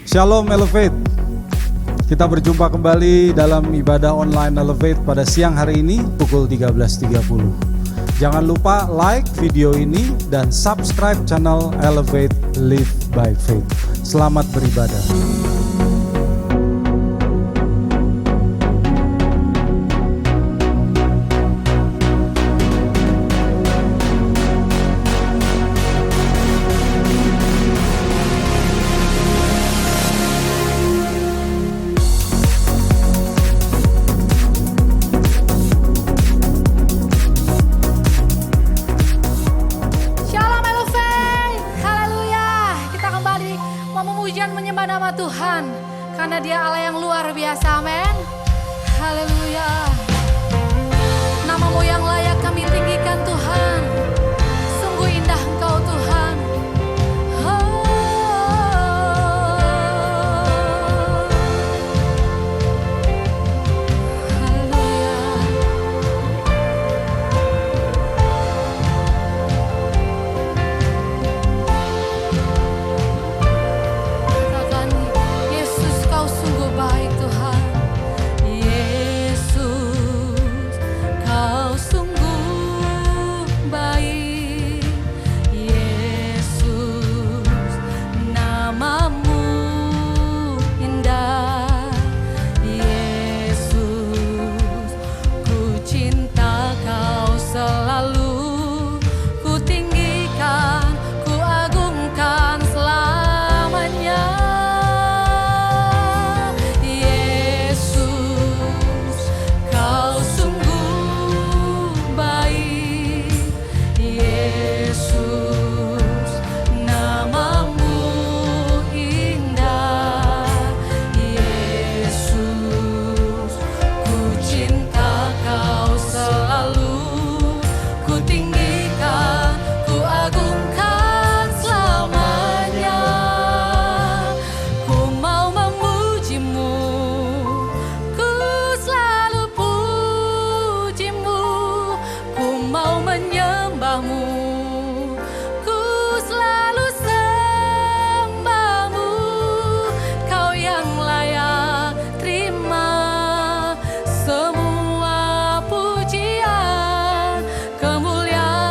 Shalom Elevate. Kita berjumpa kembali dalam ibadah online Elevate pada siang hari ini pukul 13.30. Jangan lupa like video ini dan subscribe channel Elevate Live by Faith. Selamat beribadah. Tuhan, karena Dia Allah yang luar biasa, amin. Haleluya. Namamu yang layak kami tinggikan Tuhan. Sungguh indah Engkau Tuhan. Semua pujian, kemuliaan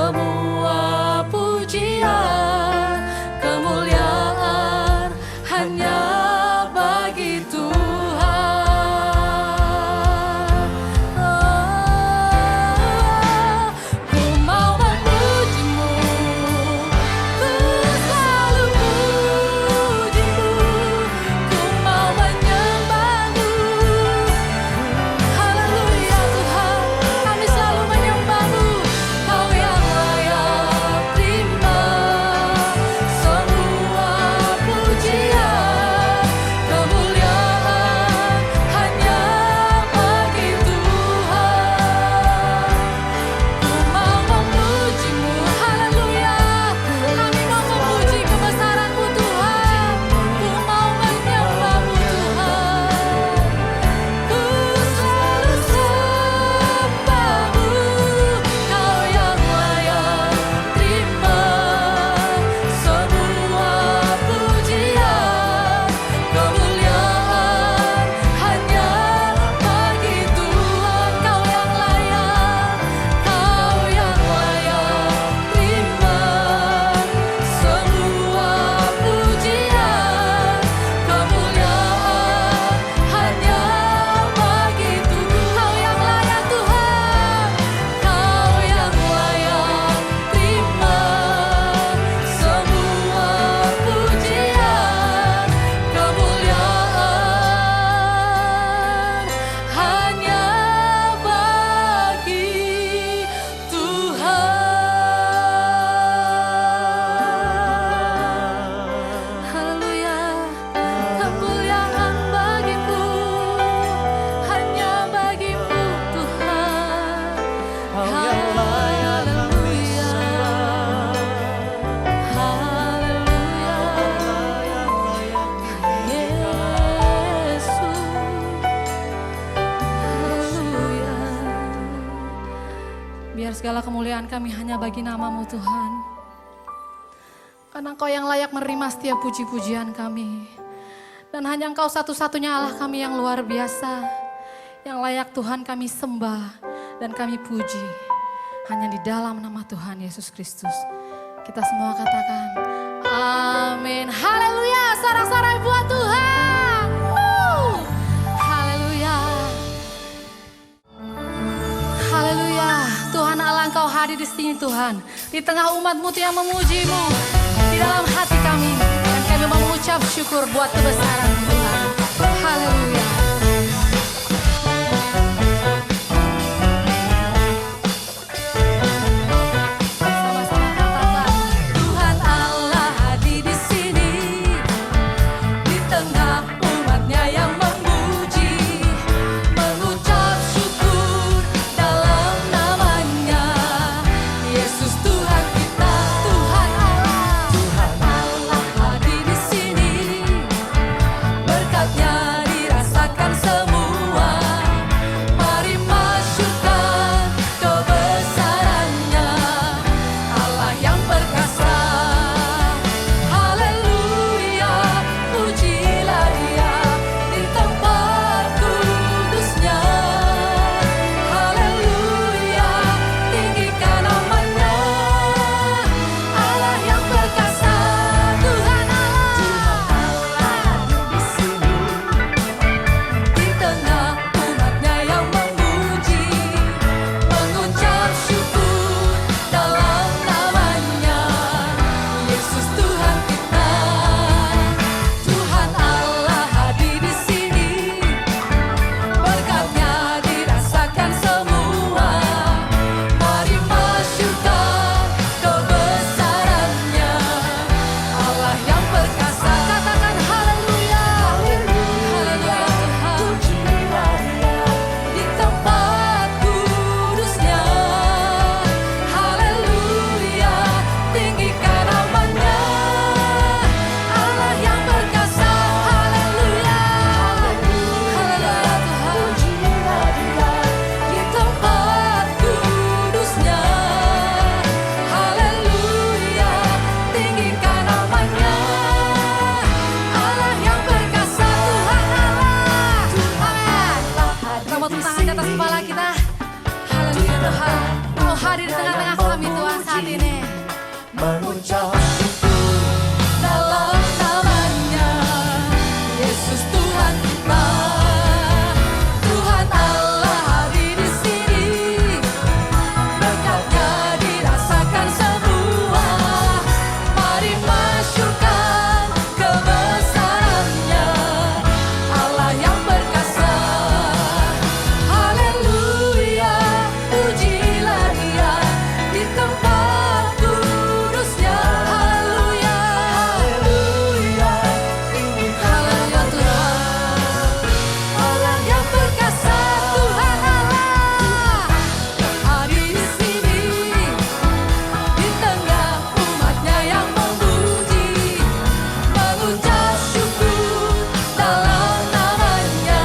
semua pujian, kemuliaan hanya bagi Tuhan. Ku mau memuji-Mu, ku selalu puji-Mu, ku mau menyembah-Mu. Haleluya Tuhan, kami selalu menyembah-Mu. Kau yang layak terima semua pujian, kemuliaan hanya bagi Tuhan. Ku mau memuji-Mu, haleluya. Kami mau memuji kebesaran-Mu Tuhan. Ku mau menyembah-Mu Tuhan. Ku selalu sembah-Mu. Kau yang layak terima semua pujian, kemuliaan hanya bagi Tuhan. Kau yang layak terima semua pujian, kemuliaan hanya bagi Tuhan. Kau yang layak Tuhan, Kau yang layak terima semua pujian, kemuliaan hanya bagi Tuhan. Haleluya, kemuliaan bagi-Mu, hanya bagi-Mu Tuhan. Haleluya, haleluya, Yesus, haleluya. Biar segala kemuliaan kami hanya bagi nama-Mu Tuhan. Karena Engkau yang layak menerima setiap puji-pujian kami. Dan hanya Engkau satu-satunya Allah kami yang luar biasa. Yang layak Tuhan kami sembah dan kami puji. Hanya di dalam nama Tuhan Yesus Kristus. Kita semua katakan amin. Haleluya, sorak-sorai buat Tuhan. Haleluya. Haleluya, Tuhan Allah Engkau hadir di sini Tuhan. Di tengah umat-Mu yang memuji-Mu. Di dalam hati kami. Dan kami mengucap syukur buat kebesaran Tuhan. Haleluya. Sama-sama katakan, Tuhan Allah hadir di sini. Di tengah umat-Nya yang memuji, mengucap syukur dalam nama-Nya. Yesus Tuhan kita, Tuhan Allah hadir di sini. Berkat-Nya dirasa mengucap syukur dalam namanya. Yesus Tuhan kita, Tuhan Allah hadir di sini. Berkatnya dirasakan semua. Mari masyurkan kebesarannya, Allah yang perkasa. Haleluya, pujilah Dia di tempat kudusnya. Haleluya, haleluya, haleluya Tuhan, Allah yang perkasa. Tuhan Allah hadir di sini, di tengah umatnya yang memuji, mengucap syukur dalam namanya.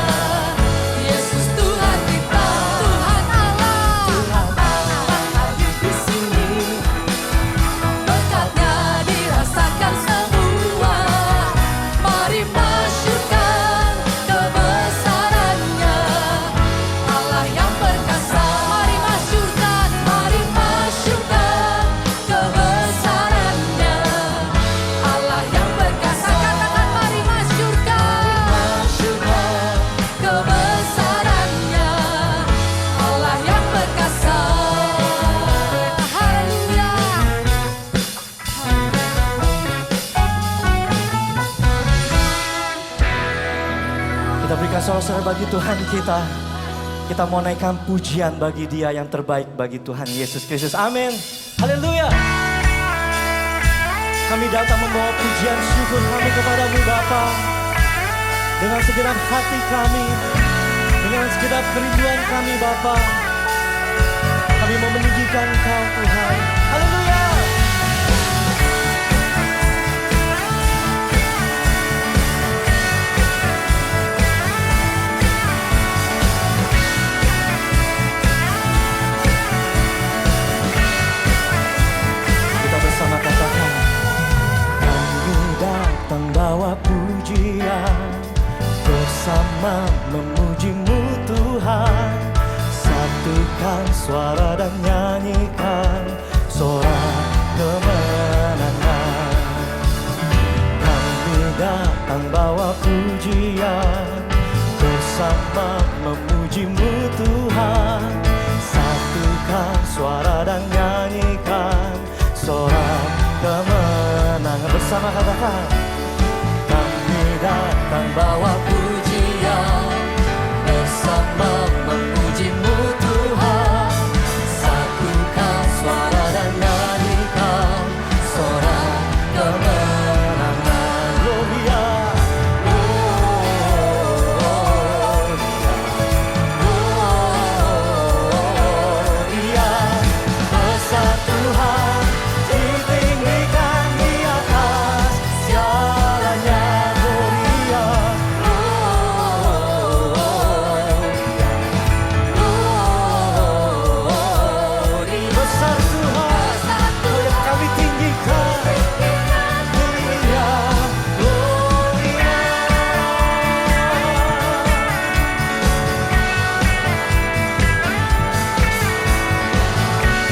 Yesus Tuhan kita, Tuhan Allah hadir di sini. Berkatnya dirasakan semua. Mari masyurkan kebesarannya, Allah yang perkasa. Mari masyurkan kebesarannya, Allah yang perkasa. Katakan mari masyurkan kebesarannya, Allah yang perkasa. Haleluya. Kita berikan sorak-sorai bagi Tuhan kita. Kita mau naikkan pujian bagi Dia yang terbaik, bagi Tuhan Yesus Kristus. Amin. Haleluya. Kami datang membawa pujian syukur kami kepadamu Bapa. Dengan segenap hati kami, dengan segenap kerinduan kami Bapa, kami mau meninggikan Engkau Tuhan. Haleluya. Kita bersama katakan, kami datang bawa pujian, bersama memuji-Mu Tuhan. Satukan suara dan nyanyikan sorak kemenangan. Kami datang bawa pujian, bersama memuji-Mu Tuhan. Satukan suara dan nyanyikan sorak kemenangan. Bersama katakan, kami datang bawa pujian, bersama memuji-Mu Tuhan. Satukan suara dan nyanyikan sorak kemenangan. Gloria, gloria, besar Tuhan, ditinggikan di atas segalanya. Gloria, besar Tuhan, yang kami tinggikan. Gloria, gloria.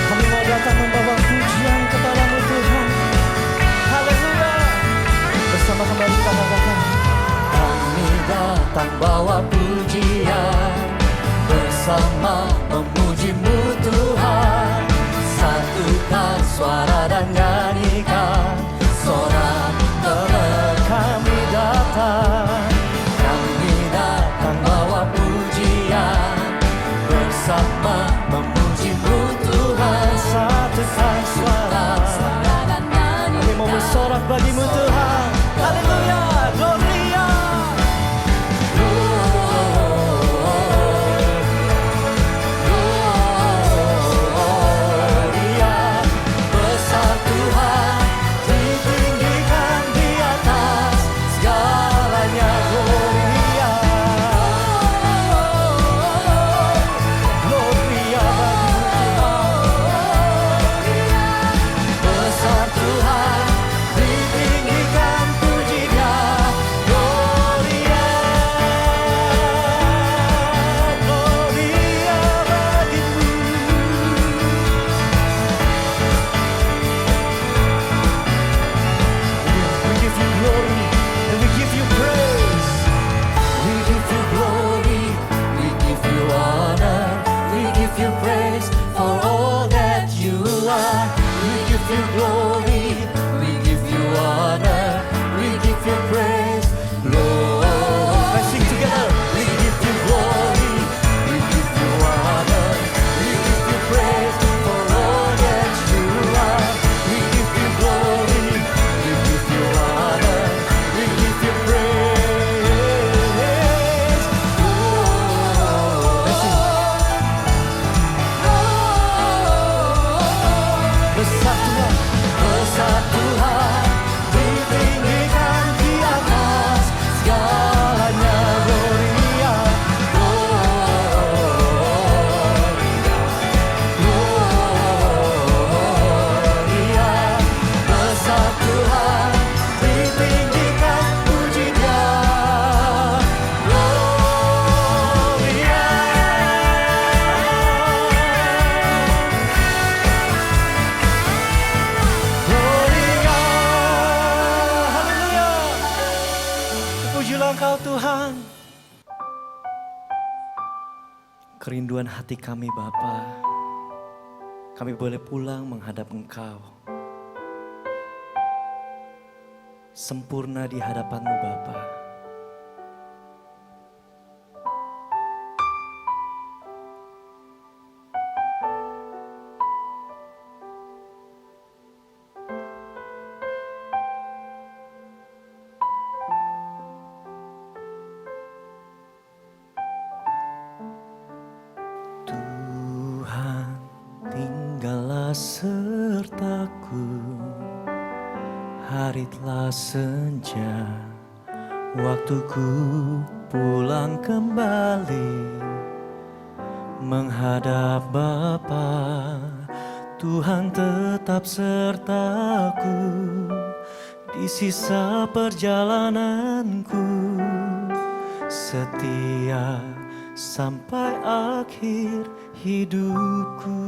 Kami mau datang membawa pujian kepadamu Tuhan. Haleluya. Bersama kembali kita katakan, kami datang bawa pujian, bersama memuji-Mu Tuhan. Satukan suara dan nyanyikan sorak kemenangan. Kami datang bawa pujian, bersama memuji-Mu Tuhan. Satukan suara dan nyanyi. kami mau bersorak bagi-Mu Tuhan. Haleluya, gloria. Gloria, besar Tuhan. you glory, we give you honor, we give you praise, Lord. Let's sing together. We give you glory, we give you honor, we give you praise for all that you are. We give you glory, we give you honor, we give you praise, Lord. Let's sing. Besar Tuhan, besar Tuhan, ditinggikan di atas segalanya, gloria, gloria. Besar Tuhan, ditinggikan puji Dia, gloria. Gloria, haleluya. Pujilah Engkau Tuhan. Kerinduan hati kami Bapa, kami boleh pulang menghadap Engkau, sempurna di hadapan-Mu Bapa. Tuhan, tinggallah sertaku, hari telah senja, waktuku pulang kembali menghadap Bapa. Tuhan tetap sertaku di sisa perjalananku, setia sampai akhir hidupku.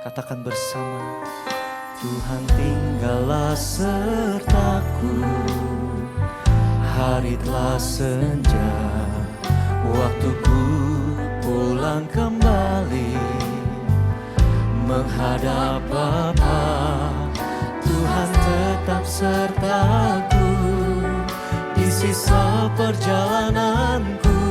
Katakan bersama, Tuhan tinggallah sertaku, hari telah senja, waktuku pulang kembali menghadap Bapa. Tuhan tetap sertaku di sisa perjalananku,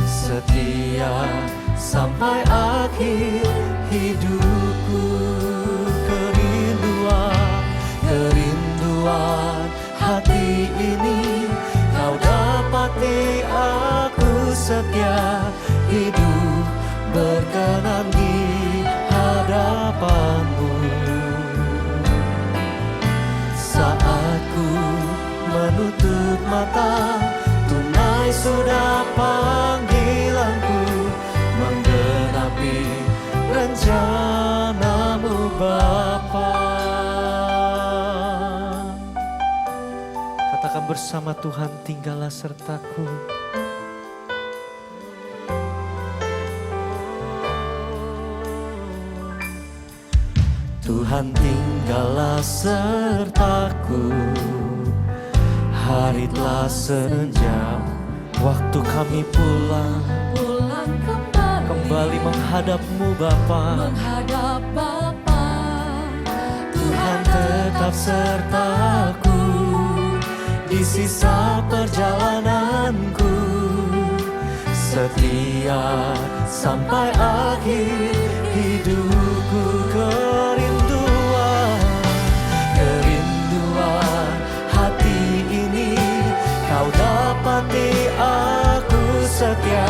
setia sampai akhir hidupku. Kerinduan hati ini Kau dapati, aku setia hidup berkenan di hadapan-Mu. Saat ku menutup mata, tunai sudah panggilanku, menggenapi rencana-Mu Bapa. Katakan bersama, Tuhan tinggallah sertaku. Tuhan tinggallah sertaku, hari telah senja, waktu kami pulang kembali menghadap-Mu Bapa. Tuhan tetap sertaku di sisa perjalananku, setia sampai akhir hidupku. Kerinduan hati ini Kau dapati, aku setia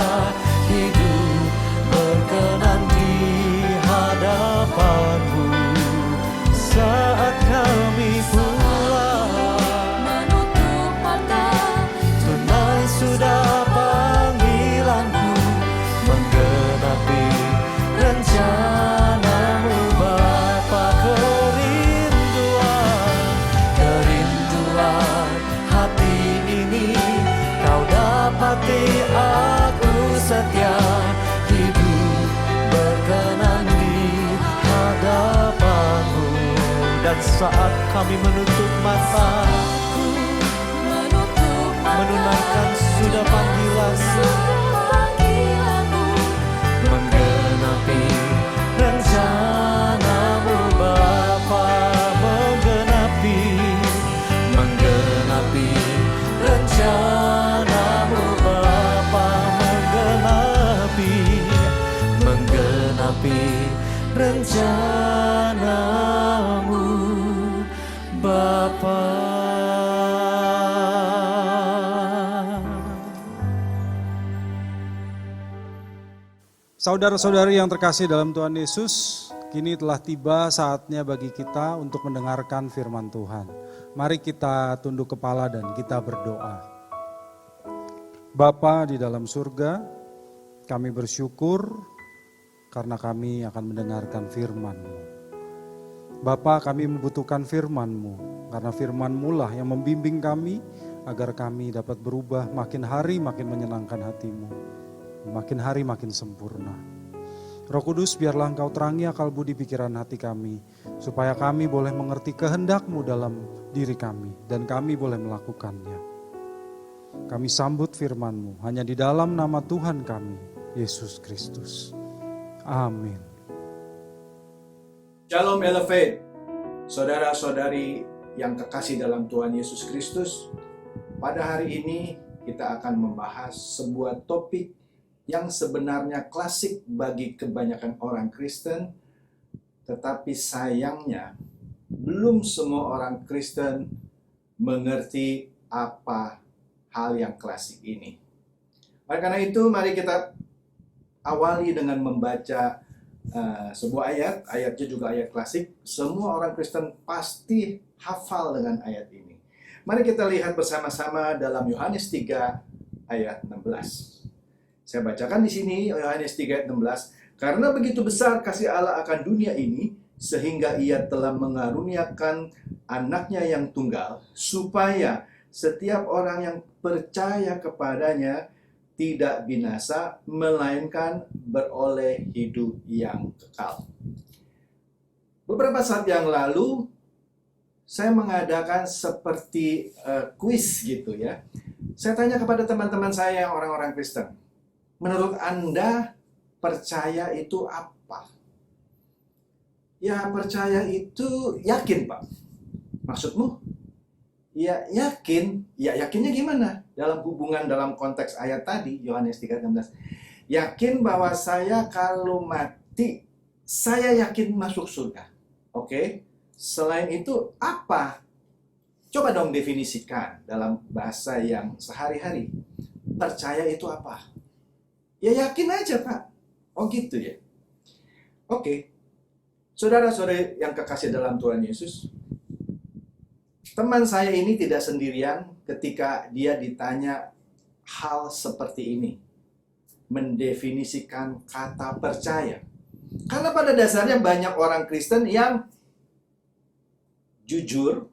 hidup berkenan di hadapan-Mu. Saat kami pulang menutup mata, tunai sudah panggilanku, menggenapi rencana-Mu Bapa. Kerinduan hati ini Kau dapati, aku setia hidup berkenan di hadapan-Mu. Dan saat kami menutup mata, menunaikan sudah panggilan-Mu, menggenapi menggenapi rencanamu Bapa. Saudara-saudari yang terkasih dalam Tuhan Yesus, kini telah tiba saatnya bagi kita untuk mendengarkan firman Tuhan. Mari kita tunduk kepala dan kita berdoa. Bapa di dalam surga, kami bersyukur karena kami akan mendengarkan firman-Mu. Bapa, kami membutuhkan firman-Mu, karena firman-Mu lah yang membimbing kami agar kami dapat berubah makin hari makin menyenangkan hati-Mu. Makin hari makin sempurna. Roh Kudus, biarlah Engkau terangi akal budi pikiran hati kami, supaya kami boleh mengerti kehendak-Mu dalam diri kami, dan kami boleh melakukannya. Kami sambut firman-Mu hanya di dalam nama Tuhan kami, Yesus Kristus. Amin. Shalom Elevate, saudara-saudari yang kekasih dalam Tuhan Yesus Kristus. Pada hari ini kita akan membahas sebuah topik yang sebenarnya klasik bagi kebanyakan orang Kristen, tetapi sayangnya belum semua orang Kristen mengerti apa hal yang klasik ini. Oleh karena itu, mari kita awali dengan membaca sebuah ayatnya juga ayat klasik. Semua orang Kristen pasti hafal dengan ayat ini. Mari kita lihat bersama-sama dalam Yohanes 3 ayat 16. Saya bacakan di sini Yohanes 3 ayat 16. Karena begitu besar kasih Allah akan dunia ini, sehingga Ia telah mengaruniakan anaknya yang tunggal, supaya setiap orang yang percaya kepadanya tidak binasa, melainkan beroleh hidup yang kekal. Beberapa saat yang lalu, saya mengadakan seperti kuis gitu ya. Saya tanya kepada teman-teman saya yang orang-orang Kristen, menurut Anda percaya itu apa? Ya, percaya itu yakin, Pak. Maksudmu? Ya yakin. Ya yakinnya gimana? Dalam hubungan dalam konteks ayat tadi, Yohanes 3:16. Yakin bahwa saya kalau mati, saya yakin masuk surga. Oke? Selain itu apa? Coba dong definisikan dalam bahasa yang sehari-hari. Percaya itu apa? Ya yakin aja, Pak. Oh gitu ya. Oke. Saudara-saudari yang kekasih dalam Tuhan Yesus, teman saya ini tidak sendirian ketika dia ditanya hal seperti ini. Mendefinisikan kata percaya. Karena pada dasarnya banyak orang Kristen yang jujur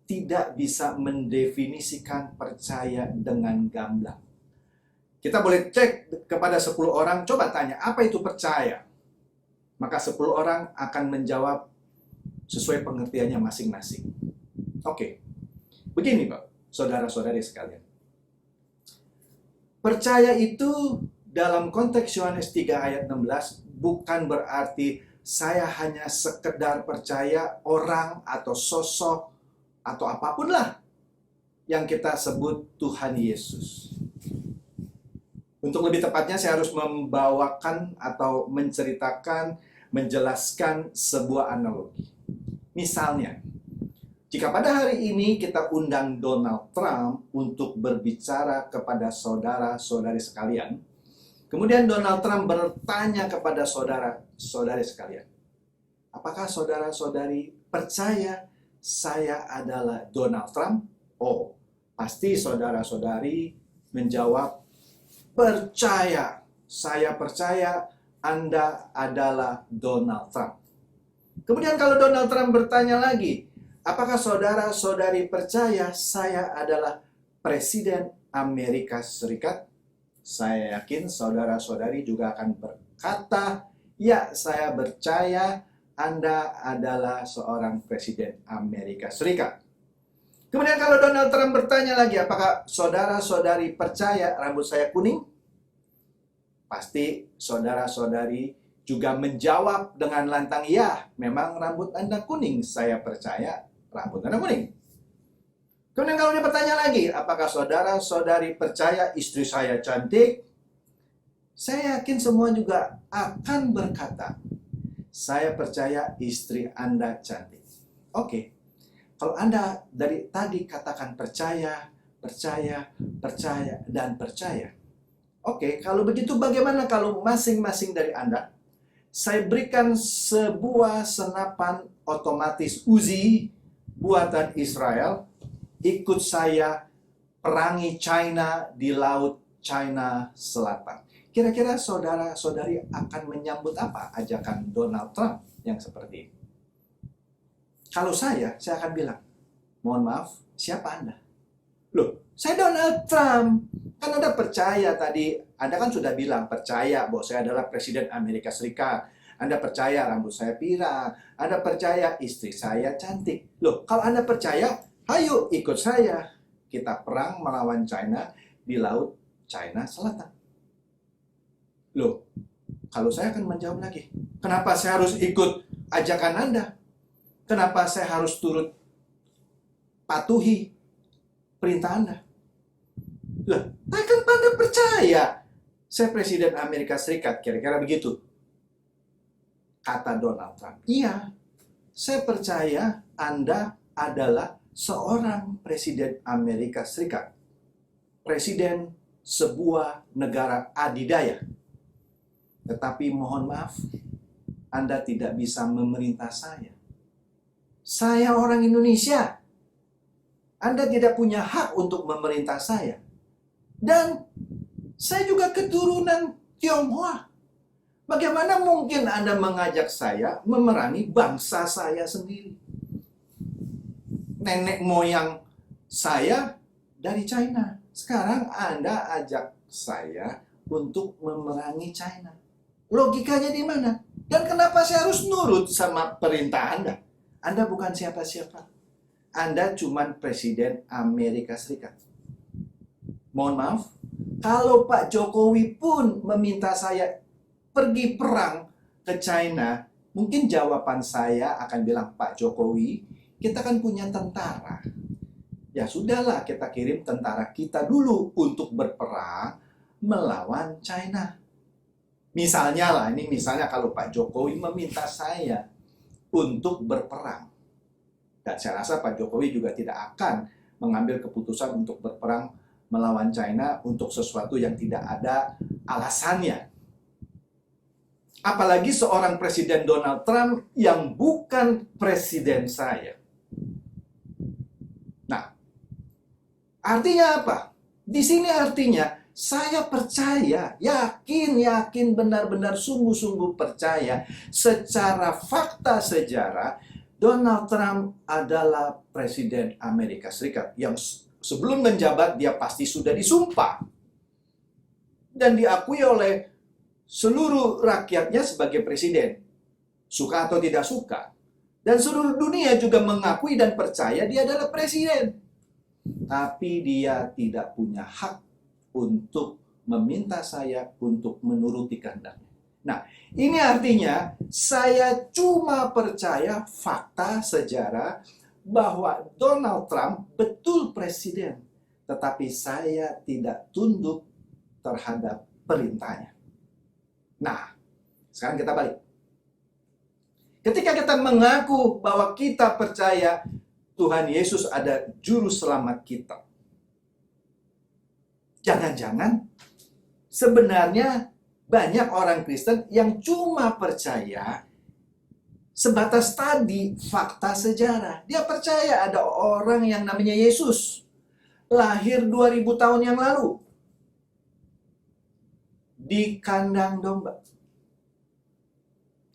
tidak bisa mendefinisikan percaya dengan gamblang. Kita boleh cek kepada 10 orang, coba tanya, apa itu percaya? Maka 10 orang akan menjawab sesuai pengertiannya masing-masing. Oke, begini Pak, saudara-saudari sekalian. Percaya itu dalam konteks Yohanes 3 ayat 16 bukan berarti saya hanya sekedar percaya orang atau sosok atau apapun lah yang kita sebut Tuhan Yesus. Untuk lebih tepatnya saya harus membawakan atau menceritakan, menjelaskan sebuah analogi. Misalnya, jika pada hari ini kita undang Donald Trump untuk berbicara kepada saudara-saudari sekalian, kemudian Donald Trump bertanya kepada saudara-saudari sekalian, apakah saudara-saudari percaya saya adalah Donald Trump? Oh, pasti saudara-saudari menjawab, percaya, saya percaya Anda adalah Donald Trump. Kemudian kalau Donald Trump bertanya lagi, apakah saudara-saudari percaya saya adalah Presiden Amerika Serikat? Saya yakin saudara-saudari juga akan berkata, ya saya percaya Anda adalah seorang Presiden Amerika Serikat. Kemudian kalau Donald Trump bertanya lagi, apakah saudara-saudari percaya rambut saya kuning? Pasti saudara-saudari juga menjawab dengan lantang, ya memang rambut Anda kuning, saya percaya rambut Anda kuning. Kemudian kalau dia bertanya lagi, apakah saudara-saudari percaya istri saya cantik? Saya yakin semua juga akan berkata, saya percaya istri Anda cantik. Oke, kalau Anda dari tadi katakan percaya, percaya, percaya, dan percaya. Oke, kalau begitu bagaimana kalau masing-masing dari Anda, saya berikan sebuah senapan otomatis Uzi buatan Israel, ikut saya perangi China di Laut China Selatan. Kira-kira saudara-saudari akan menyambut apa ajakan Donald Trump yang seperti ini? Kalau saya akan bilang, mohon maaf, siapa Anda? Loh, saya Donald Trump. Kan Anda percaya tadi, Anda kan sudah bilang percaya bahwa saya adalah Presiden Amerika Serikat. Anda percaya rambut saya pirang. Anda percaya istri saya cantik. Loh, kalau Anda percaya, ayo ikut saya. Kita perang melawan China di Laut China Selatan. Loh, kalau saya akan menjawab lagi, kenapa saya harus ikut ajakan Anda? Kenapa saya harus turut patuhi perintah Anda? Lah, kan Anda percaya saya Presiden Amerika Serikat, kira-kira begitu. Kata Donald Trump, iya, saya percaya Anda adalah seorang Presiden Amerika Serikat. Presiden sebuah negara adidaya. Tetapi mohon maaf, Anda tidak bisa memerintah saya. Saya orang Indonesia. Anda tidak punya hak untuk memerintah saya. Dan saya juga keturunan Tionghoa. Bagaimana mungkin Anda mengajak saya memerangi bangsa saya sendiri? Nenek moyang saya dari China. Sekarang Anda ajak saya untuk memerangi China. Logikanya di mana? Dan kenapa saya harus nurut sama perintah Anda? Anda bukan siapa-siapa. Anda cuma Presiden Amerika Serikat. Mohon maaf, kalau Pak Jokowi pun meminta saya pergi perang ke China, mungkin jawaban saya akan bilang, Pak Jokowi, kita kan punya tentara. Ya sudahlah, kita kirim tentara kita dulu untuk berperang melawan China. Misalnya lah, ini misalnya kalau Pak Jokowi meminta saya untuk berperang. Dan saya rasa Pak Jokowi juga tidak akan mengambil keputusan untuk berperang melawan China untuk sesuatu yang tidak ada alasannya. Apalagi seorang Presiden Donald Trump yang bukan presiden saya. Nah, artinya apa? Di sini artinya saya percaya, yakin benar-benar sungguh-sungguh percaya secara fakta sejarah Donald Trump adalah Presiden Amerika Serikat yang sebelum menjabat dia pasti sudah disumpah dan diakui oleh seluruh rakyatnya sebagai presiden, suka atau tidak suka. Dan seluruh dunia juga mengakui dan percaya dia adalah presiden. Tapi dia tidak punya hak untuk meminta saya untuk menuruti kehendaknya. Nah, ini artinya saya cuma percaya fakta sejarah bahwa Donald Trump betul presiden, tetapi saya tidak tunduk terhadap perintahnya. Nah, sekarang kita balik. Ketika kita mengaku bahwa kita percaya Tuhan Yesus ada juru selamat kita, jangan-jangan sebenarnya banyak orang Kristen yang cuma percaya sebatas tadi fakta sejarah. Dia percaya ada orang yang namanya Yesus lahir 2000 tahun yang lalu di kandang domba.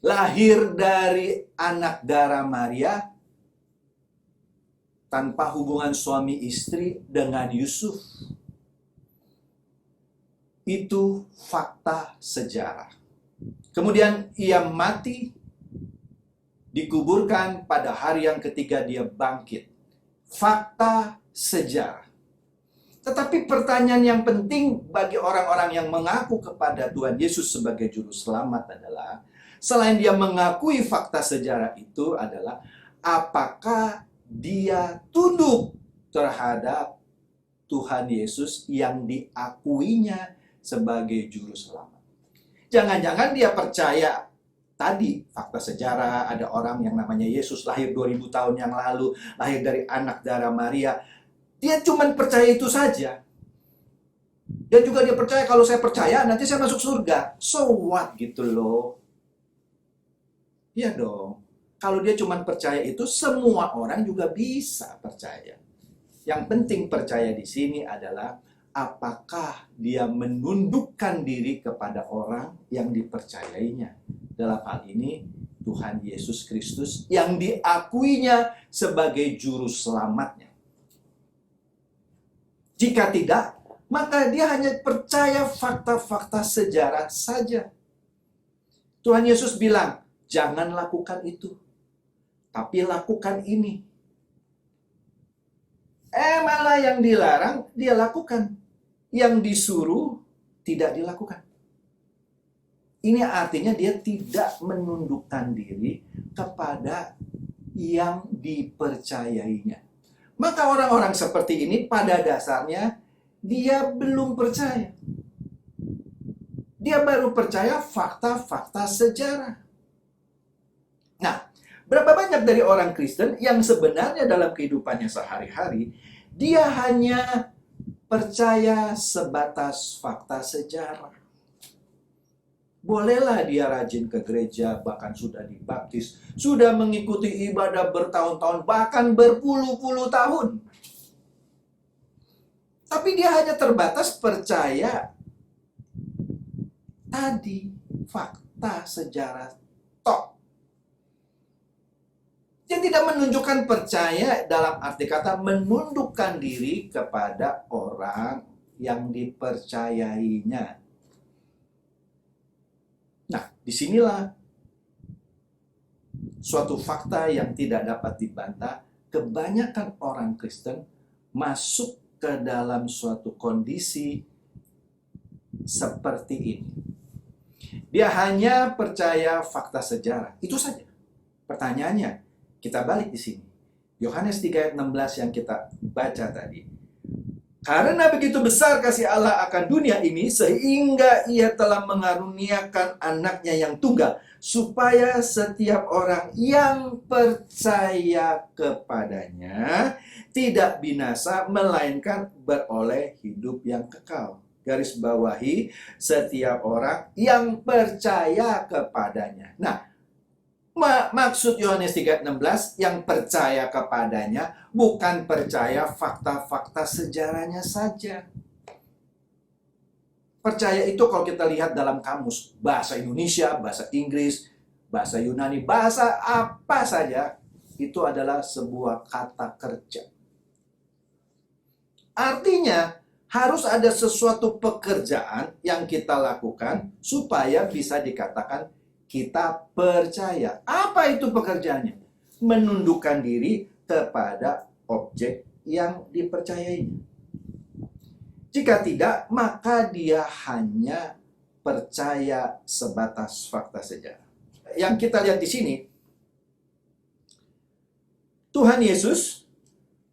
Lahir dari anak darah Maria tanpa hubungan suami istri dengan Yusuf. Itu fakta sejarah. Kemudian ia mati, dikuburkan pada hari yang ketiga dia bangkit. Fakta sejarah. Tetapi pertanyaan yang penting bagi orang-orang yang mengaku kepada Tuhan Yesus sebagai juru selamat adalah, selain dia mengakui fakta sejarah itu adalah, apakah dia tunduk terhadap Tuhan Yesus yang diakuinya sebagai juru selamat. Jangan-jangan dia percaya tadi fakta sejarah, ada orang yang namanya Yesus lahir 2000 tahun yang lalu, lahir dari anak darah Maria. Dia cuma percaya itu saja. Dan juga dia percaya kalau saya percaya nanti saya masuk surga. So what gitu loh. Iya dong. Kalau dia cuma percaya itu, semua orang juga bisa percaya. Yang penting percaya di sini adalah apakah dia menundukkan diri kepada orang yang dipercayainya. Dalam hal ini Tuhan Yesus Kristus yang diakuinya sebagai juru selamatnya. Jika tidak, maka dia hanya percaya fakta-fakta sejarah saja. Tuhan Yesus bilang, jangan lakukan itu, tapi lakukan ini. Malah yang dilarang, dia lakukan. Yang disuruh, tidak dilakukan. Ini artinya dia tidak menundukkan diri kepada yang dipercayainya. Maka orang-orang seperti ini pada dasarnya, dia belum percaya. Dia baru percaya fakta-fakta sejarah. Nah, berapa banyak dari orang Kristen yang sebenarnya dalam kehidupannya sehari-hari, dia hanya percaya sebatas fakta sejarah. Bolehlah dia rajin ke gereja, bahkan sudah dibaptis, sudah mengikuti ibadah bertahun-tahun, bahkan berpuluh-puluh tahun. Tapi dia hanya terbatas percaya tadi fakta sejarah tok. Dia tidak menunjukkan percaya dalam arti kata menundukkan diri kepada orang yang dipercayainya. Nah, disinilah suatu fakta yang tidak dapat dibantah. Kebanyakan orang Kristen masuk ke dalam suatu kondisi seperti ini. Dia hanya percaya fakta sejarah. Itu saja. Pertanyaannya, kita balik di sini. Yohanes 3 ayat 16 yang kita baca tadi. Karena begitu besar kasih Allah akan dunia ini, sehingga ia telah mengaruniakan anaknya yang tunggal, supaya setiap orang yang percaya kepadanya tidak binasa, melainkan beroleh hidup yang kekal. Garis bawahi, setiap orang yang percaya kepadanya. Nah, maksud Yohanes 3:16 yang percaya kepadanya bukan percaya fakta-fakta sejarahnya saja. Percaya itu kalau kita lihat dalam kamus, bahasa Indonesia, bahasa Inggris, bahasa Yunani, bahasa apa saja, itu adalah sebuah kata kerja. Artinya, harus ada sesuatu pekerjaan yang kita lakukan supaya bisa dikatakan kita percaya. Apa itu pekerjaannya? Menundukkan diri kepada objek yang dipercayainya. Jika tidak, maka dia hanya percaya sebatas fakta sejarah. Yang kita lihat di sini, Tuhan Yesus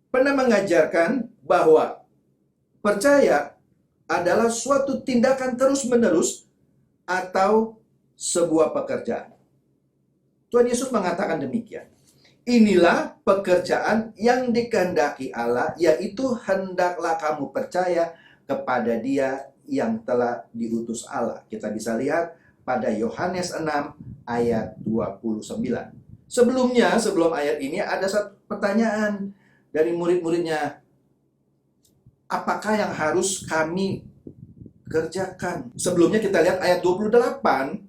pernah mengajarkan bahwa percaya adalah suatu tindakan terus-menerus atau sebuah pekerjaan. Tuhan Yesus mengatakan demikian. Inilah pekerjaan yang dikehendaki Allah, yaitu hendaklah kamu percaya kepada Dia yang telah diutus Allah. Kita bisa lihat pada Yohanes 6 ayat 29. Sebelumnya, sebelum ayat ini ada satu pertanyaan dari murid-muridnya. Apakah yang harus kami kerjakan? Sebelumnya kita lihat ayat 28.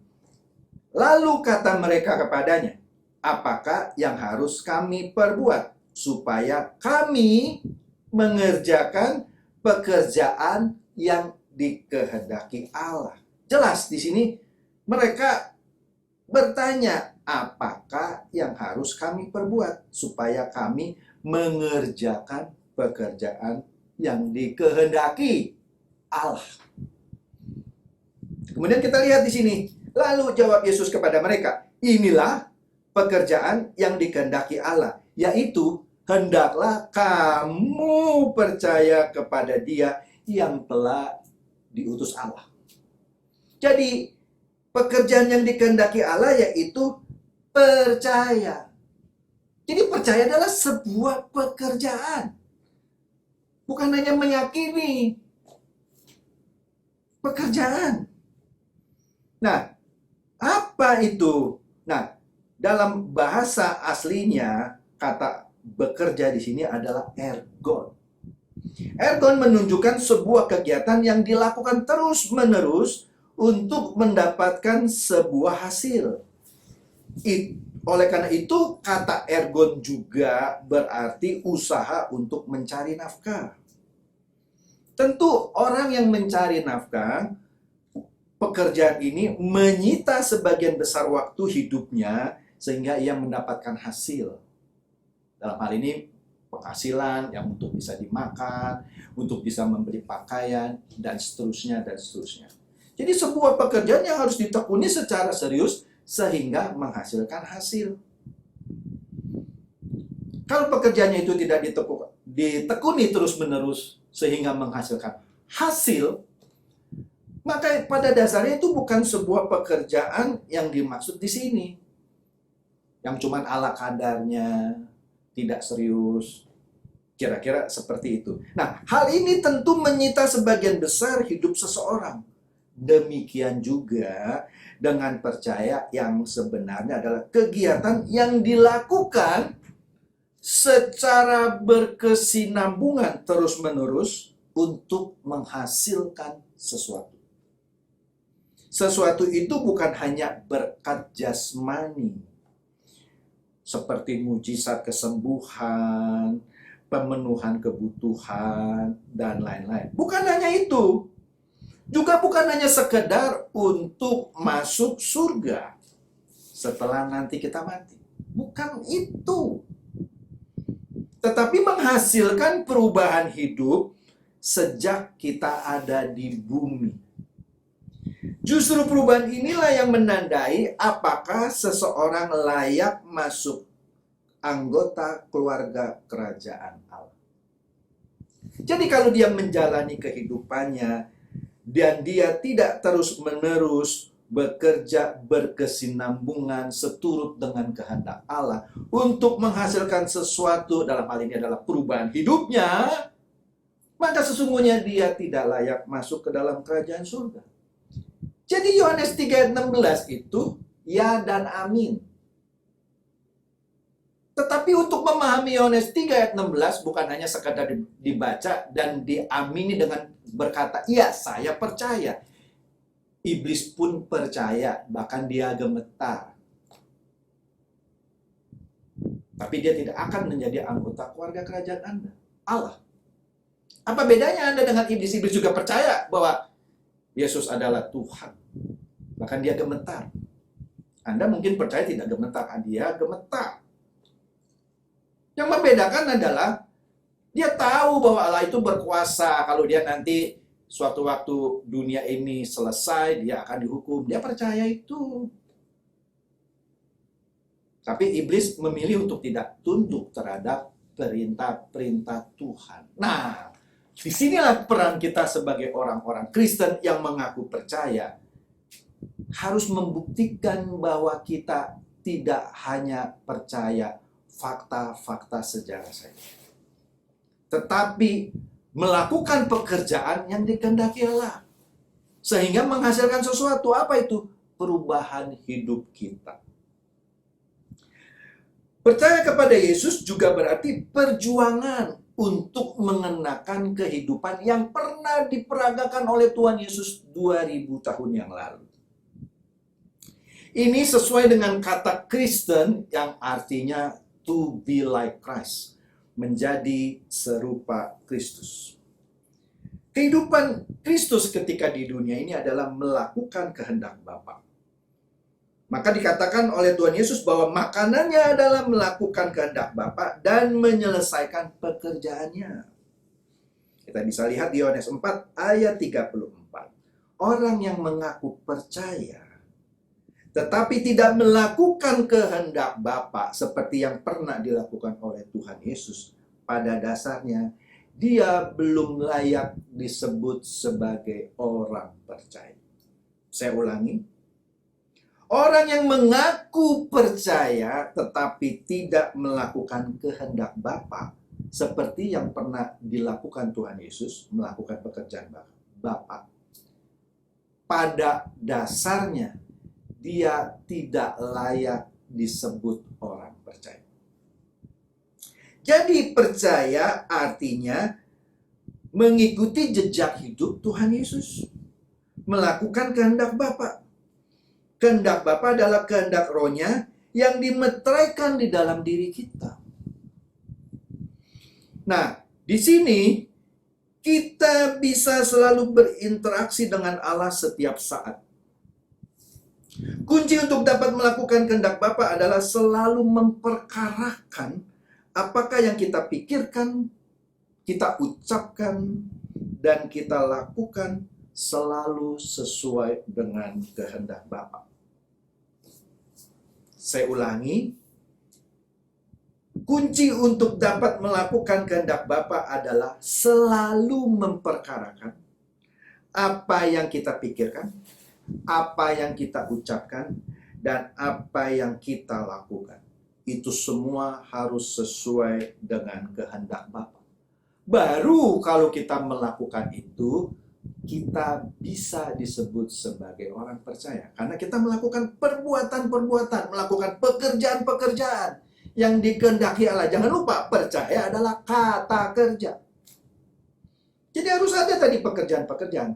Lalu kata mereka kepadanya, apakah yang harus kami perbuat supaya kami mengerjakan pekerjaan yang dikehendaki Allah? Jelas di sini mereka bertanya, apakah yang harus kami perbuat supaya kami mengerjakan pekerjaan yang dikehendaki Allah? Kemudian kita lihat di sini. Lalu jawab Yesus kepada mereka, inilah pekerjaan yang dikehendaki Allah, yaitu hendaklah kamu percaya kepada Dia yang telah diutus Allah. Jadi, Pekerjaan yang dikehendaki Allah yaitu percaya. Jadi percaya adalah sebuah pekerjaan. Bukan hanya meyakini. Pekerjaan. Nah, apa itu? Nah, dalam bahasa aslinya kata bekerja di sini adalah ergon. Ergon menunjukkan sebuah kegiatan yang dilakukan terus-menerus untuk mendapatkan sebuah hasil. Oleh karena itu, kata ergon juga berarti usaha untuk mencari nafkah. Tentu orang yang mencari nafkah, pekerjaan ini menyita sebagian besar waktu hidupnya sehingga ia mendapatkan hasil. Dalam hal ini penghasilan yang untuk bisa dimakan, untuk bisa membeli pakaian, dan seterusnya, dan seterusnya. Jadi sebuah pekerjaan yang harus ditekuni secara serius sehingga menghasilkan hasil. Kalau pekerjaannya itu tidak ditekuni terus-menerus sehingga menghasilkan hasil, maka pada dasarnya itu bukan sebuah pekerjaan yang dimaksud di sini. Yang cuman ala kadarnya, tidak serius. Kira-kira seperti itu. Nah, hal ini tentu menyita sebagian besar hidup seseorang. Demikian juga dengan percaya yang sebenarnya adalah kegiatan yang dilakukan secara berkesinambungan terus-menerus untuk menghasilkan sesuatu. Sesuatu itu bukan hanya berkat jasmani, seperti mujizat kesembuhan, pemenuhan kebutuhan, dan lain-lain. Bukan hanya itu. Juga bukan hanya sekedar untuk masuk surga setelah nanti kita mati. Bukan itu. Tetapi menghasilkan perubahan hidup sejak kita ada di bumi. Justru perubahan inilah yang menandai apakah seseorang layak masuk anggota keluarga kerajaan Allah. Jadi kalau dia menjalani kehidupannya dan dia tidak terus-menerus bekerja berkesinambungan seturut dengan kehendak Allah untuk menghasilkan sesuatu, dalam hal ini adalah perubahan hidupnya, maka sesungguhnya dia tidak layak masuk ke dalam kerajaan surga. Jadi Yohanes 3 ayat 16 itu ya dan amin. Tetapi untuk memahami Yohanes 3 ayat 16 bukan hanya sekadar dibaca dan diamini dengan berkata, iya saya percaya. Iblis pun percaya, bahkan dia gemetar. Tapi dia tidak akan menjadi anggota keluarga kerajaan Anda, Allah. Apa bedanya Anda dengan iblis? Iblis juga percaya bahwa Yesus adalah Tuhan. Bahkan dia gemetar. Anda mungkin percaya tidak gemetar, dia gemetar. Yang membedakan adalah dia tahu bahwa Allah itu berkuasa. Kalau dia nanti suatu waktu dunia ini selesai, dia akan dihukum. Dia percaya itu. Tapi iblis memilih untuk tidak tunduk terhadap perintah-perintah Tuhan. Nah, disinilah peran kita sebagai orang-orang Kristen yang mengaku percaya. Harus membuktikan bahwa kita tidak hanya percaya fakta-fakta sejarah saja. Tetapi melakukan pekerjaan yang dikehendaki Allah. Sehingga menghasilkan sesuatu. Apa itu? Perubahan hidup kita. Percaya kepada Yesus juga berarti perjuangan untuk mengenakan kehidupan yang pernah diperagakan oleh Tuhan Yesus 2000 tahun yang lalu. Ini sesuai dengan kata Kristen yang artinya to be like Christ. Menjadi serupa Kristus. Kehidupan Kristus ketika di dunia ini adalah melakukan kehendak Bapa. Maka dikatakan oleh Tuhan Yesus bahwa makanannya adalah melakukan kehendak Bapa dan menyelesaikan pekerjaannya. Kita bisa lihat di Yohanes 4 ayat 34. Orang yang mengaku percaya tetapi tidak melakukan kehendak Bapa seperti yang pernah dilakukan oleh Tuhan Yesus, pada dasarnya dia belum layak disebut sebagai orang percaya. Saya ulangi, Orang yang mengaku percaya tetapi tidak melakukan kehendak Bapa, seperti yang pernah dilakukan Tuhan Yesus, melakukan pekerjaan Bapa, pada dasarnya dia tidak layak disebut orang percaya. Jadi percaya artinya mengikuti jejak hidup Tuhan Yesus, melakukan kehendak Bapa. Kehendak Bapa adalah kehendak Roh-Nya yang dimeteraikan di dalam diri kita. Nah, di sini kita bisa selalu berinteraksi dengan Allah setiap saat. Kunci untuk dapat melakukan kehendak Bapa adalah selalu memperkarakan apakah yang kita pikirkan, kita ucapkan, dan kita lakukan selalu sesuai dengan kehendak Bapa. Saya ulangi, kunci untuk dapat melakukan kehendak Bapa adalah selalu memperkarakan apa yang kita pikirkan, apa yang kita ucapkan, dan apa yang kita lakukan. Itu semua harus sesuai dengan kehendak Bapa. Baru kalau kita melakukan itu, kita bisa disebut sebagai orang percaya. Karena kita melakukan perbuatan-perbuatan, melakukan pekerjaan-pekerjaan yang dikehendaki Allah. Jangan lupa, percaya adalah kata kerja. Jadi harus ada tadi pekerjaan-pekerjaan.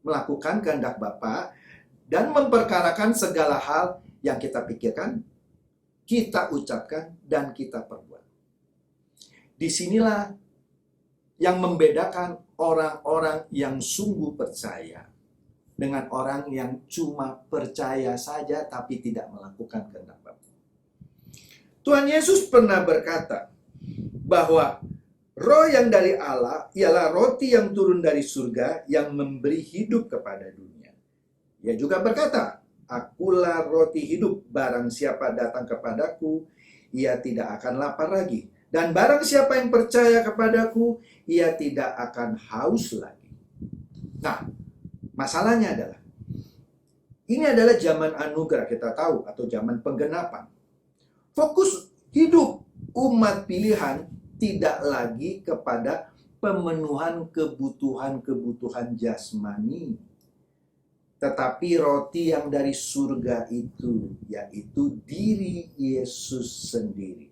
Melakukan kehendak Bapa dan memperkarakan segala hal yang kita pikirkan, kita ucapkan, dan kita perbuat. Disinilah yang membedakan orang-orang yang sungguh percaya dengan orang yang cuma percaya saja tapi tidak melakukan kehendak Bapa. Tuhan Yesus pernah berkata bahwa Roh yang dari Allah ialah roti yang turun dari surga yang memberi hidup kepada dunia. Ia juga berkata, "Akulah roti hidup, barang siapa datang kepadaku, ia tidak akan lapar lagi. Dan barang siapa yang percaya kepadaku, ia tidak akan haus lagi." Nah, masalahnya adalah, ini adalah zaman anugerah, kita tahu, atau zaman penggenapan. Fokus hidup umat pilihan tidak lagi kepada pemenuhan kebutuhan-kebutuhan jasmani, tetapi roti yang dari surga itu, yaitu diri Yesus sendiri.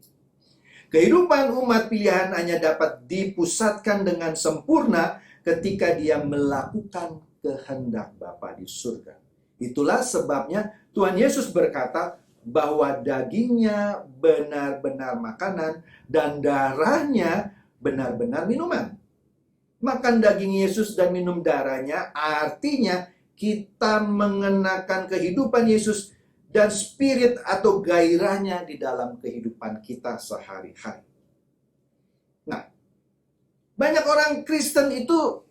Kehidupan umat pilihan hanya dapat dipusatkan dengan sempurna ketika dia melakukan kehendak Bapa di surga. Itulah sebabnya Tuhan Yesus berkata bahwa dagingnya benar-benar makanan dan darahnya benar-benar minuman. Makan daging Yesus dan minum darahnya artinya kita mengenakan kehidupan Yesus dan spirit atau gairahnya di dalam kehidupan kita sehari-hari. Nah, banyak orang Kristen itu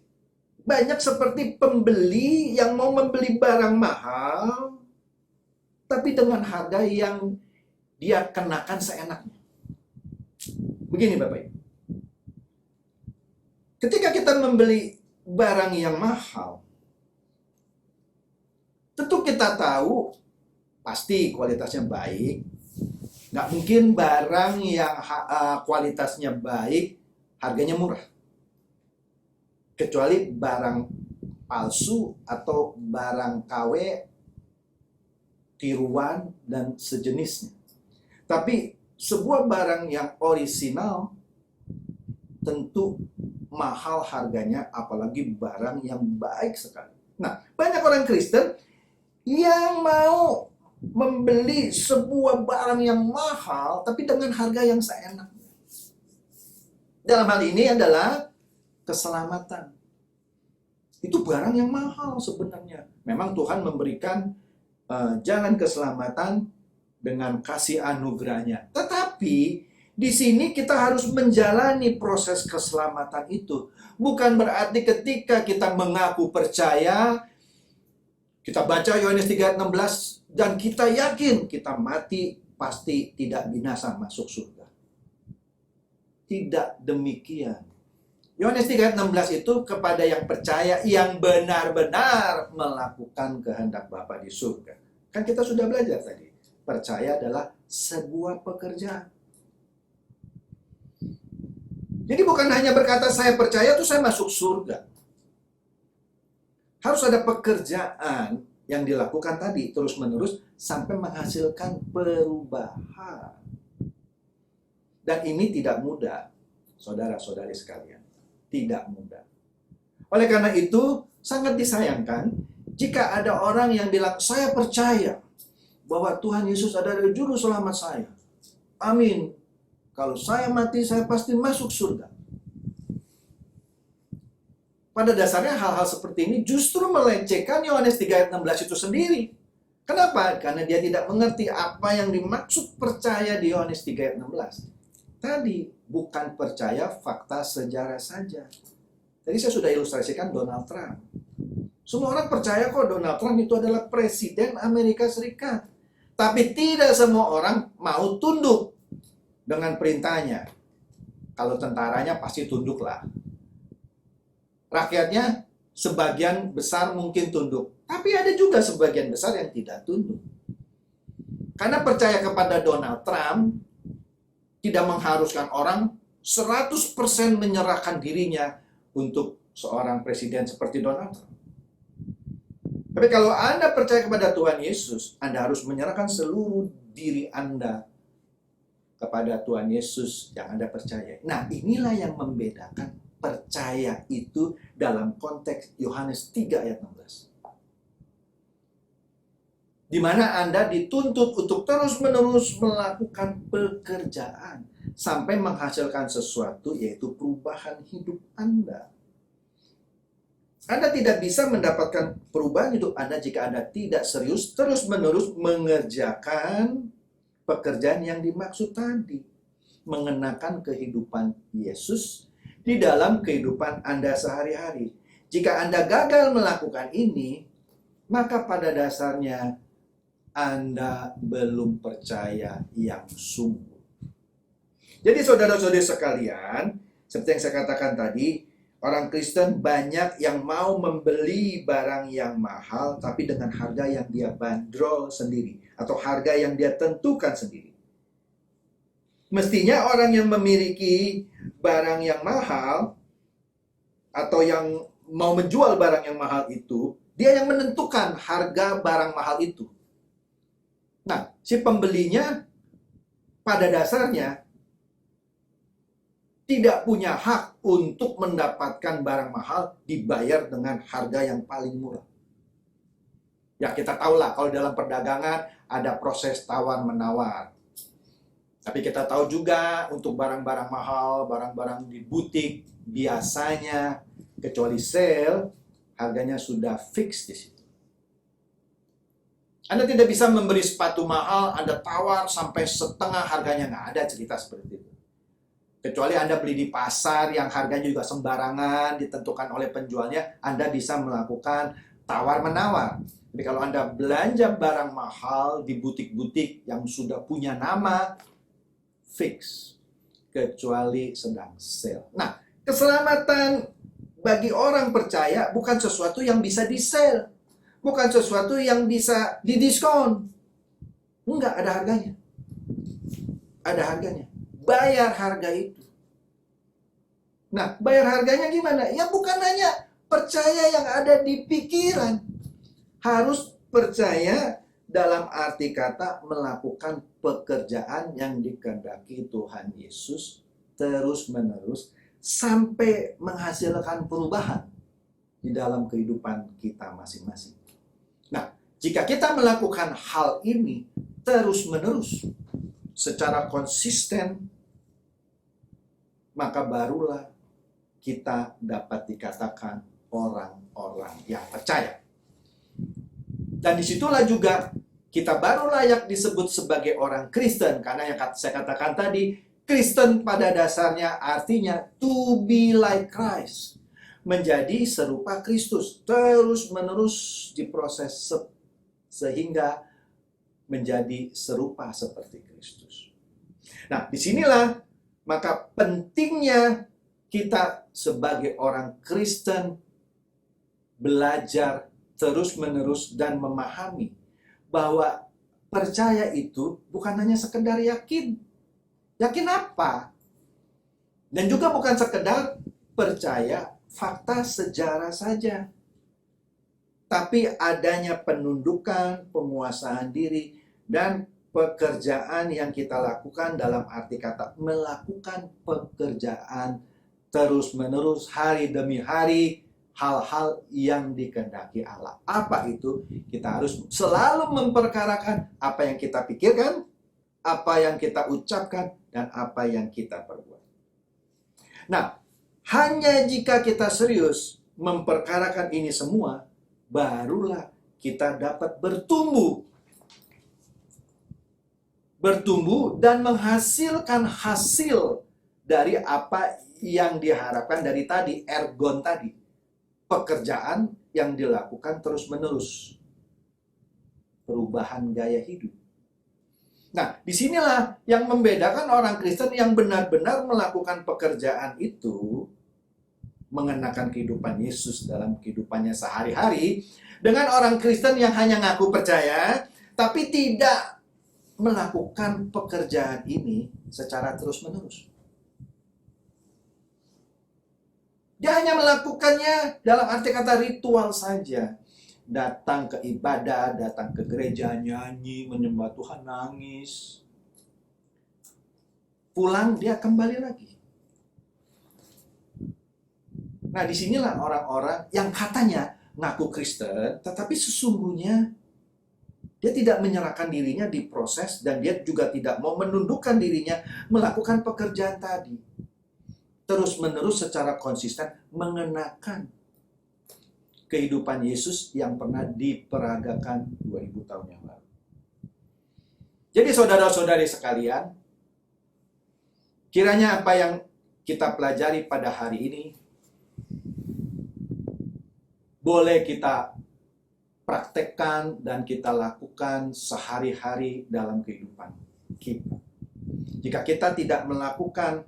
banyak seperti pembeli yang mau membeli barang mahal, tapi dengan harga yang dia kenakan seenaknya. Begini Bapak Ibu, ketika kita membeli barang yang mahal, tentu kita tahu pasti kualitasnya baik. Nggak mungkin barang yang kualitasnya baik, harganya murah. Kecuali barang palsu atau barang KW, tiruan, dan sejenisnya. Tapi sebuah barang yang orisinal tentu mahal harganya, apalagi barang yang baik sekali. Nah, banyak orang Kristen yang mau membeli sebuah barang yang mahal tapi dengan harga yang seenaknya. Dalam hal ini adalah keselamatan. Itu barang yang mahal sebenarnya. Memang Tuhan memberikan jalan keselamatan dengan kasih anugerahnya. Tetapi di sini kita harus menjalani proses keselamatan itu. Bukan berarti ketika kita mengaku percaya, kita baca Yohanes 3:16, dan kita yakin kita mati pasti tidak binasa masuk surga. Tidak demikian. Yohanes 3:16 itu kepada yang percaya, yang benar-benar melakukan kehendak Bapa di surga. Kan kita sudah belajar tadi. Percaya adalah sebuah pekerjaan. Jadi bukan hanya berkata saya percaya tuh saya masuk surga. Harus ada pekerjaan yang dilakukan tadi terus-menerus sampai menghasilkan perubahan. Dan ini tidak mudah, saudara-saudari sekalian. Tidak mudah. Oleh karena itu, sangat disayangkan jika ada orang yang bilang, saya percaya bahwa Tuhan Yesus adalah juru selamat saya. Amin. Kalau saya mati, saya pasti masuk surga. Pada dasarnya hal-hal seperti ini justru melecehkan Yohanes 3 ayat 16 itu sendiri. Kenapa? Karena dia tidak mengerti apa yang dimaksud percaya di Yohanes 3 ayat 16. Tadi bukan percaya fakta sejarah saja. Tadi saya sudah ilustrasikan Donald Trump. Semua orang percaya kok Donald Trump itu adalah presiden Amerika Serikat. Tapi tidak semua orang mau tunduk dengan perintahnya. Kalau tentaranya pasti tunduklah. Rakyatnya sebagian besar mungkin tunduk. Tapi ada juga sebagian besar yang tidak tunduk. Karena percaya kepada Donald Trump tidak mengharuskan orang 100% menyerahkan dirinya untuk seorang presiden seperti Donald Trump. Tapi kalau Anda percaya kepada Tuhan Yesus, Anda harus menyerahkan seluruh diri Anda kepada Tuhan Yesus yang Anda percaya. Nah, inilah yang membedakan percaya itu dalam konteks Yohanes 3 ayat 16. Di mana Anda dituntut untuk terus-menerus melakukan pekerjaan sampai menghasilkan sesuatu, yaitu perubahan hidup Anda. Anda tidak bisa mendapatkan perubahan hidup Anda jika Anda tidak serius terus-menerus mengerjakan pekerjaan yang dimaksud tadi. Mengenakan kehidupan Yesus di dalam kehidupan Anda sehari-hari. Jika Anda gagal melakukan ini, maka pada dasarnya Anda belum percaya yang sungguh. Jadi saudara-saudari sekalian, seperti yang saya katakan tadi, orang Kristen banyak yang mau membeli barang yang mahal, tapi dengan harga yang dia bandrol sendiri, atau harga yang dia tentukan sendiri. Mestinya orang yang memiliki barang yang mahal, atau yang mau menjual barang yang mahal itu, dia yang menentukan harga barang mahal itu. Nah, si pembelinya pada dasarnya tidak punya hak untuk mendapatkan barang mahal dibayar dengan harga yang paling murah. Ya, kita tahulah kalau dalam perdagangan ada proses tawar-menawar. Tapi kita tahu juga untuk barang-barang mahal, barang-barang di butik, biasanya kecuali sale, harganya sudah fix di situ. Anda tidak bisa memberi sepatu mahal, Anda tawar sampai setengah harganya, nggak ada cerita seperti itu. Kecuali Anda beli di pasar yang harganya juga sembarangan, ditentukan oleh penjualnya, Anda bisa melakukan tawar-menawar. Tapi kalau Anda belanja barang mahal di butik-butik yang sudah punya nama, fix. Kecuali sedang sale. Nah, keselamatan bagi orang percaya bukan sesuatu yang bisa di-sale. Bukan sesuatu yang bisa didiskon. Enggak, ada harganya. Ada harganya. Bayar harga itu. Nah, bayar harganya gimana? Ya bukan hanya percaya yang ada di pikiran. Harus percaya dalam arti kata melakukan pekerjaan yang dikehendaki Tuhan Yesus terus-menerus sampai menghasilkan perubahan di dalam kehidupan kita masing-masing. Nah, jika kita melakukan hal ini terus-menerus secara konsisten, maka barulah kita dapat dikatakan orang-orang yang percaya. Dan disitulah juga kita baru layak disebut sebagai orang Kristen. Karena yang saya katakan tadi, Kristen pada dasarnya artinya to be like Christ. Menjadi serupa Kristus. Terus-menerus diproses sehingga menjadi serupa seperti Kristus. Nah, disinilah maka pentingnya kita sebagai orang Kristen belajar terus-menerus dan memahami bahwa percaya itu bukan hanya sekedar yakin. Yakin apa? Dan juga bukan sekedar percaya fakta sejarah saja. Tapi adanya penundukan, penguasaan diri, dan pekerjaan yang kita lakukan dalam arti kata melakukan pekerjaan terus-menerus hari demi hari, hal-hal yang dikehendaki Allah. Apa itu? Kita harus selalu memperkarakan apa yang kita pikirkan, apa yang kita ucapkan, dan apa yang kita perbuat. Nah, hanya jika kita serius memperkarakan ini semua, barulah kita dapat bertumbuh. Bertumbuh dan menghasilkan hasil dari apa yang diharapkan dari tadi, ergon tadi. Pekerjaan yang dilakukan terus-menerus. Perubahan gaya hidup. Nah, disinilah yang membedakan orang Kristen yang benar-benar melakukan pekerjaan itu, mengenakan kehidupan Yesus dalam kehidupannya sehari-hari, dengan orang Kristen yang hanya ngaku percaya, tapi tidak melakukan pekerjaan ini secara terus-menerus. Dia hanya melakukannya dalam arti kata ritual saja. Datang ke ibadah, datang ke gereja, nyanyi, menyembah Tuhan, nangis. Pulang, dia kembali lagi. Nah, disinilah orang-orang yang katanya ngaku Kristen, tetapi sesungguhnya dia tidak menyerahkan dirinya di proses, dan dia juga tidak mau menundukkan dirinya melakukan pekerjaan tadi. Terus-menerus secara konsisten mengenakan kehidupan Yesus yang pernah diperagakan 2000 tahun yang lalu. Jadi saudara-saudari sekalian, kiranya apa yang kita pelajari pada hari ini boleh kita praktekkan dan kita lakukan sehari-hari dalam kehidupan kita. Jika kita tidak melakukan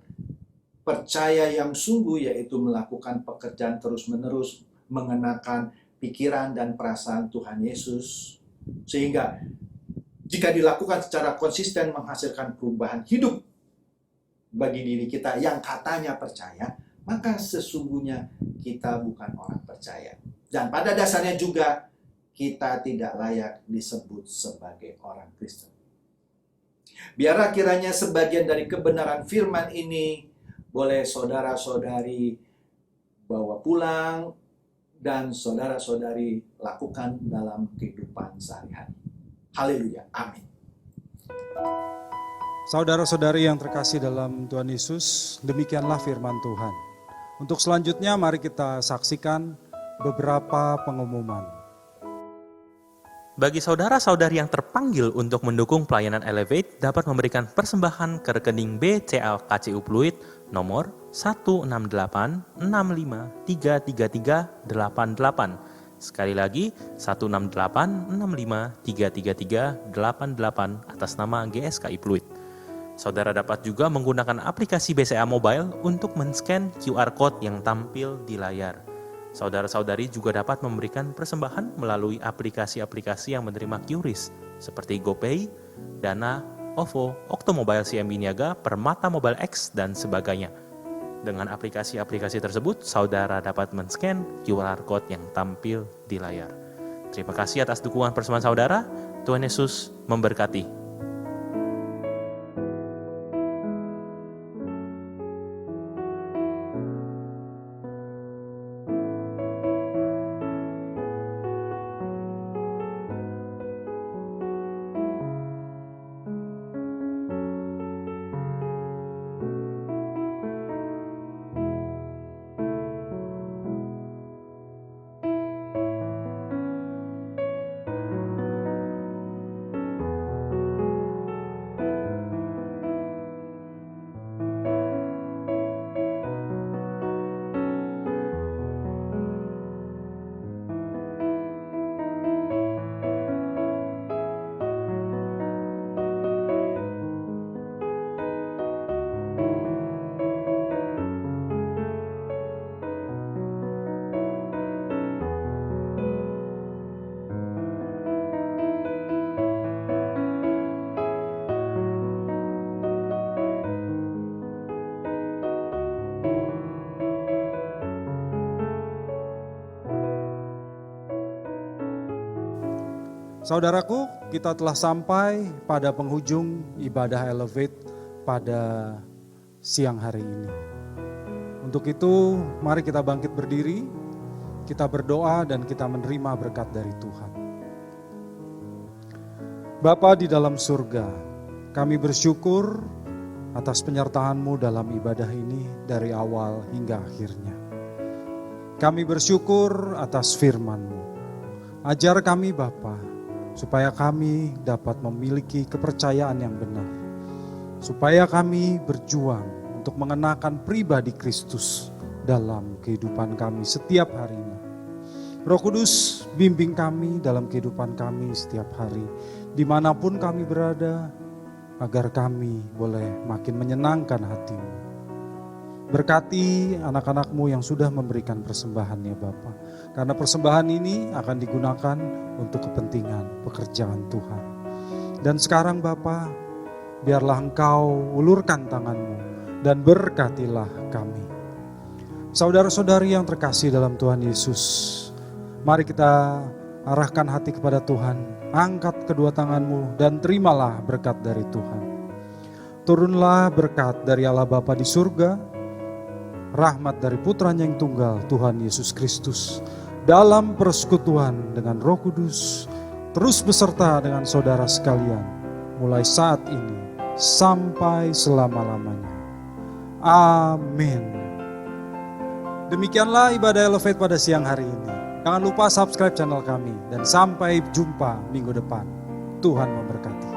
percaya yang sungguh, yaitu melakukan pekerjaan terus-menerus, mengenakan pikiran dan perasaan Tuhan Yesus, sehingga jika dilakukan secara konsisten menghasilkan perubahan hidup bagi diri kita yang katanya percaya, maka sesungguhnya kita bukan orang percaya. Dan pada dasarnya juga kita tidak layak disebut sebagai orang Kristen. Biarlah kiranya sebagian dari kebenaran firman ini boleh saudara-saudari bawa pulang dan saudara-saudari lakukan dalam kehidupan sehari-hari. Haleluya. Amin. Saudara-saudari yang terkasih dalam Tuhan Yesus, demikianlah firman Tuhan. Untuk selanjutnya mari kita saksikan beberapa pengumuman. Bagi saudara-saudari yang terpanggil untuk mendukung pelayanan Elevate dapat memberikan persembahan ke rekening BCA KCU Pluit nomor 16865333388. Sekali lagi 16865333388 atas nama GSKI Pluit. Saudara dapat juga menggunakan aplikasi BCA Mobile untuk men-scan QR Code yang tampil di layar. Saudara-saudari juga dapat memberikan persembahan melalui aplikasi-aplikasi yang menerima QRIS seperti GoPay, Dana, OVO, Oktomobile CMB Niaga, Permata Mobile X, dan sebagainya. Dengan aplikasi-aplikasi tersebut, saudara dapat men-scan QR Code yang tampil di layar. Terima kasih atas dukungan persembahan saudara. Tuhan Yesus memberkati. Saudaraku, kita telah sampai pada penghujung ibadah Elevate pada siang hari ini. Untuk itu, mari kita bangkit berdiri, kita berdoa dan kita menerima berkat dari Tuhan. Bapa di dalam surga, kami bersyukur atas penyertaan-Mu dalam ibadah ini dari awal hingga akhirnya. Kami bersyukur atas firman-Mu. Ajar kami Bapa, supaya kami dapat memiliki kepercayaan yang benar. Supaya kami berjuang untuk mengenakan pribadi Kristus dalam kehidupan kami setiap harinya. Roh Kudus, bimbing kami dalam kehidupan kami setiap hari, dimanapun kami berada, agar kami boleh makin menyenangkan hati-Mu. Berkati anak-anak-Mu yang sudah memberikan persembahan ya Bapa. Karena persembahan ini akan digunakan untuk kepentingan pekerjaan Tuhan. Dan sekarang Bapa, biarlah Engkau ulurkan tangan-Mu dan berkatilah kami. Saudara-saudari yang terkasih dalam Tuhan Yesus, mari kita arahkan hati kepada Tuhan. Angkat kedua tangan-Mu dan terimalah berkat dari Tuhan. Turunlah berkat dari Allah Bapa di surga, rahmat dari Putranya yang tunggal, Tuhan Yesus Kristus, dalam persekutuan dengan Roh Kudus, terus beserta dengan saudara sekalian, mulai saat ini sampai selama-lamanya. Amin. Demikianlah ibadah Elevate pada siang hari ini. Jangan lupa subscribe channel kami dan sampai jumpa minggu depan. Tuhan memberkati.